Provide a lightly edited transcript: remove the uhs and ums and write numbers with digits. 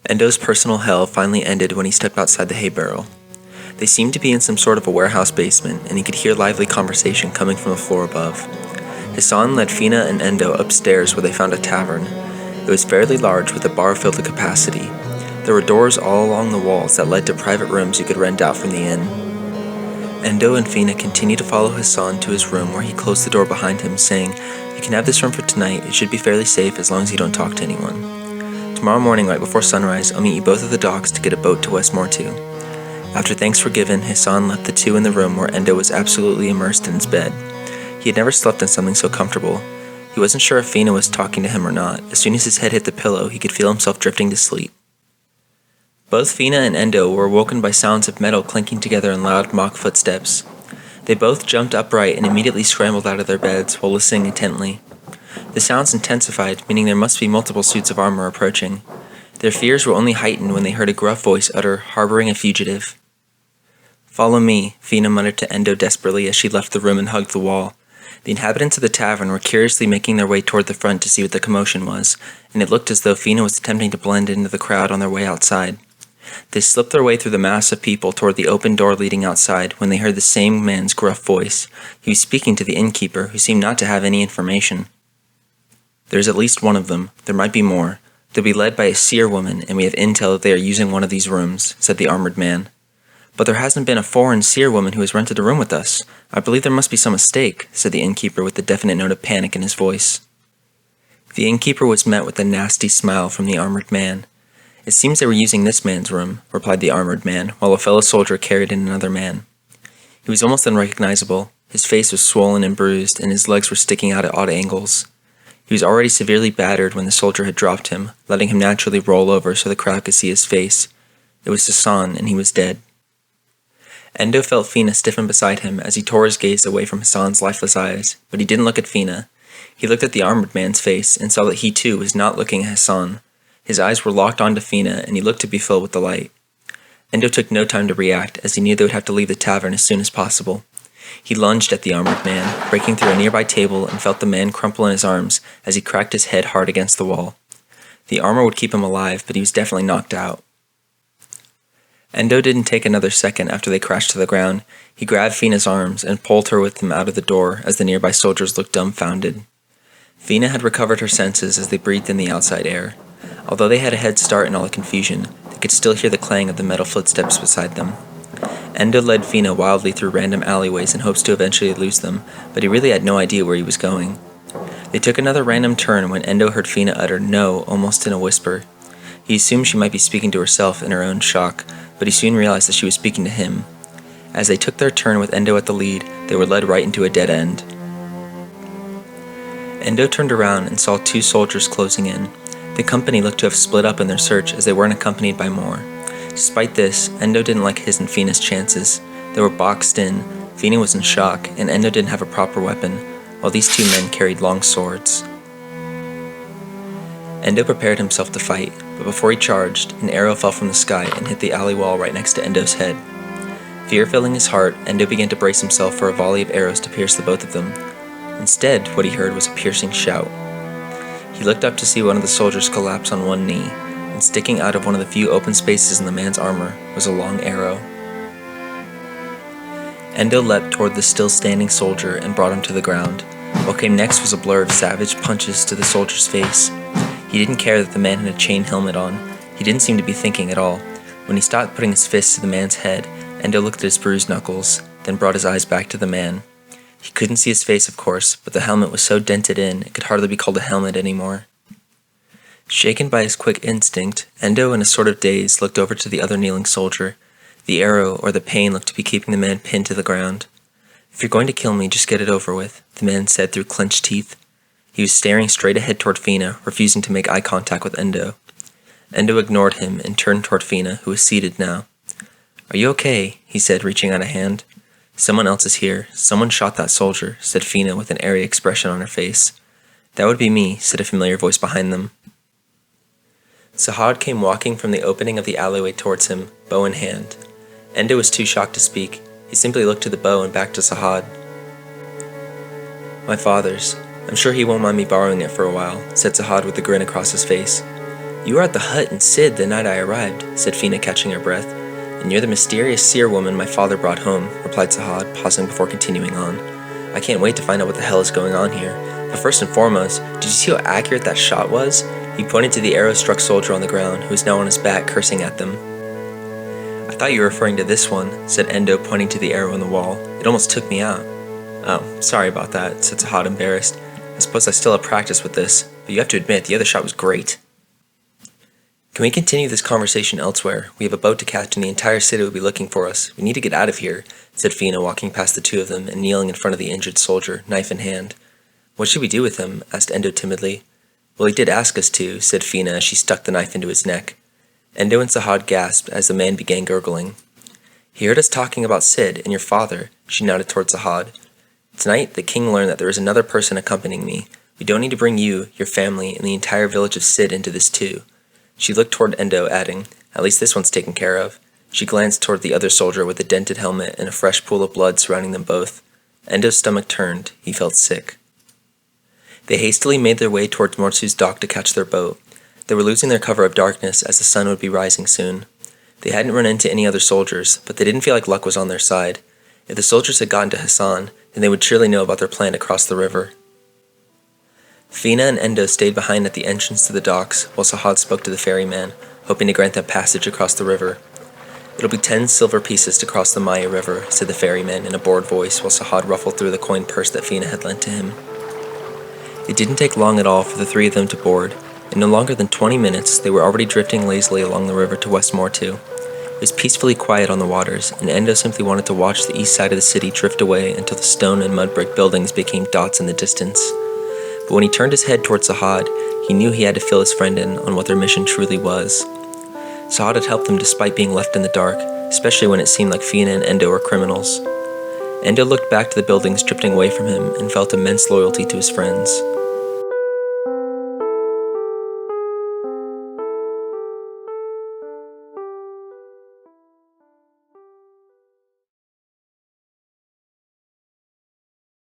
Endo's personal hell finally ended when he stepped outside the hay barrel. They seemed to be in some sort of a warehouse basement, and he could hear lively conversation coming from the floor above. Hassan led Fina and Endo upstairs where they found a tavern. It was fairly large with a bar filled to capacity. There were doors all along the walls that led to private rooms you could rent out from the inn. Endo and Fina continued to follow Hassan to his room where he closed the door behind him, saying, "You can have this room for tonight. It should be fairly safe as long as you don't talk to anyone. Tomorrow morning, right before sunrise, I'll meet you both at the docks to get a boat to Westmore too." After thanks were given, Hassan left the two in the room where Endo was absolutely immersed in his bed. He had never slept in something so comfortable. He wasn't sure if Fina was talking to him or not. As soon as his head hit the pillow, he could feel himself drifting to sleep. Both Fina and Endo were awoken by sounds of metal clinking together in loud mock footsteps. They both jumped upright and immediately scrambled out of their beds while listening intently. The sounds intensified, meaning there must be multiple suits of armor approaching. Their fears were only heightened when they heard a gruff voice utter, "Harboring a fugitive." "Follow me," Fina muttered to Endo desperately as she left the room and hugged the wall. The inhabitants of the tavern were curiously making their way toward the front to see what the commotion was, and it looked as though Fina was attempting to blend into the crowd on their way outside. They slipped their way through the mass of people toward the open door leading outside when they heard the same man's gruff voice. He was speaking to the innkeeper, who seemed not to have any information. "There's at least one of them. There might be more. They'll be led by a seer woman, and we have intel that they are using one of these rooms," said the armored man. "But there hasn't been a foreign seer woman who has rented a room with us. I believe there must be some mistake," said the innkeeper with a definite note of panic in his voice. The innkeeper was met with a nasty smile from the armored man. "It seems they were using this man's room," replied the armored man, while a fellow soldier carried in another man. He was almost unrecognizable. His face was swollen and bruised, and his legs were sticking out at odd angles. He was already severely battered when the soldier had dropped him, letting him naturally roll over so the crowd could see his face. It was Hassan, and he was dead. Endo felt Fina stiffen beside him as he tore his gaze away from Hassan's lifeless eyes, but he didn't look at Fina. He looked at the armored man's face and saw that he too was not looking at Hassan. His eyes were locked onto Fina, and he looked to be filled with the light. Endo took no time to react, as he knew they would have to leave the tavern as soon as possible. He lunged at the armored man, breaking through a nearby table, and felt the man crumple in his arms as he cracked his head hard against the wall. The armor would keep him alive, but he was definitely knocked out. Endo didn't take another second after they crashed to the ground. He grabbed Fina's arms and pulled her with him out of the door as the nearby soldiers looked dumbfounded. Fina had recovered her senses as they breathed in the outside air. Although they had a head start in all the confusion, they could still hear the clang of the metal footsteps beside them. Endo led Fina wildly through random alleyways in hopes to eventually lose them, but he really had no idea where he was going. They took another random turn when Endo heard Fina utter "no" almost in a whisper. He assumed she might be speaking to herself in her own shock, but he soon realized that she was speaking to him. As they took their turn with Endo at the lead, they were led right into a dead end. Endo turned around and saw two soldiers closing in. The company looked to have split up in their search as they weren't accompanied by more. Despite this, Endo didn't like his and Fina's chances. They were boxed in, Fina was in shock, and Endo didn't have a proper weapon, while these two men carried long swords. Endo prepared himself to fight, but before he charged, an arrow fell from the sky and hit the alley wall right next to Endo's head. Fear filling his heart, Endo began to brace himself for a volley of arrows to pierce the both of them. Instead, what he heard was a piercing shout. He looked up to see one of the soldiers collapse on one knee, and sticking out of one of the few open spaces in the man's armor was a long arrow. Endo leapt toward the still-standing soldier and brought him to the ground. What came next was a blur of savage punches to the soldier's face. He didn't care that the man had a chain helmet on. He didn't seem to be thinking at all. When he stopped putting his fists to the man's head, Endo looked at his bruised knuckles, then brought his eyes back to the man. He couldn't see his face, of course, but the helmet was so dented in, it could hardly be called a helmet anymore. Shaken by his quick instinct, Endo, in a sort of daze, looked over to the other kneeling soldier. The arrow, or the pain, looked to be keeping the man pinned to the ground. "If you're going to kill me, just get it over with," the man said through clenched teeth. He was staring straight ahead toward Fina, refusing to make eye contact with Endo. Endo ignored him and turned toward Fina, who was seated now. "Are you okay?" he said, reaching out a hand. "Someone else is here. Someone shot that soldier," said Fina with an airy expression on her face. "That would be me," said a familiar voice behind them. Sahad came walking from the opening of the alleyway towards him, bow in hand. Endo was too shocked to speak. He simply looked to the bow and back to Sahad. "My father's. I'm sure he won't mind me borrowing it for a while," said Sahad with a grin across his face. "You were at the hut in Sid the night I arrived," said Fina, catching her breath. "And you're the mysterious seer woman my father brought home," replied Sahad, pausing before continuing on. "I can't wait to find out what the hell is going on here. But first and foremost, did you see how accurate that shot was?" He pointed to the arrow-struck soldier on the ground, who was now on his back, cursing at them. "I thought you were referring to this one," said Endo, pointing to the arrow on the wall. "It almost took me out." "Oh, sorry about that," said Sahad, embarrassed. "I suppose I still have practice with this, but you have to admit the other shot was great." "Can we continue this conversation elsewhere? We have a boat to catch and the entire city will be looking for us. We need to get out of here," said Fina, walking past the two of them and kneeling in front of the injured soldier, knife in hand. "What should we do with him?" asked Endo timidly. "Well, he did ask us to," said Fina as she stuck the knife into his neck. Endo and Sahad gasped as the man began gurgling. "He heard us talking about Sid and your father," she nodded toward Sahad. "Tonight, the king learned that there is another person accompanying me. We don't need to bring you, your family, and the entire village of Sid into this too." She looked toward Endo, adding, "At least this one's taken care of." She glanced toward the other soldier with a dented helmet and a fresh pool of blood surrounding them both. Endo's stomach turned. He felt sick. They hastily made their way towards Mortsu's dock to catch their boat. They were losing their cover of darkness as the sun would be rising soon. They hadn't run into any other soldiers, but they didn't feel like luck was on their side. If the soldiers had gotten to Hassan, then they would surely know about their plan to cross the river. Fina and Endo stayed behind at the entrance to the docks, while Sahad spoke to the ferryman, hoping to grant them passage across the river. "It'll be 10 silver pieces to cross the Maya River," said the ferryman in a bored voice, while Sahad ruffled through the coin purse that Fina had lent to him. It didn't take long at all for the three of them to board. In no longer than 20 minutes, they were already drifting lazily along the river to West Mortu. It was peacefully quiet on the waters, and Endo simply wanted to watch the east side of the city drift away until the stone and mud brick buildings became dots in the distance. But when he turned his head towards Sahad, he knew he had to fill his friend in on what their mission truly was. Sahad had helped them despite being left in the dark, especially when it seemed like Fina and Endo were criminals. Endo looked back to the buildings drifting away from him and felt immense loyalty to his friends.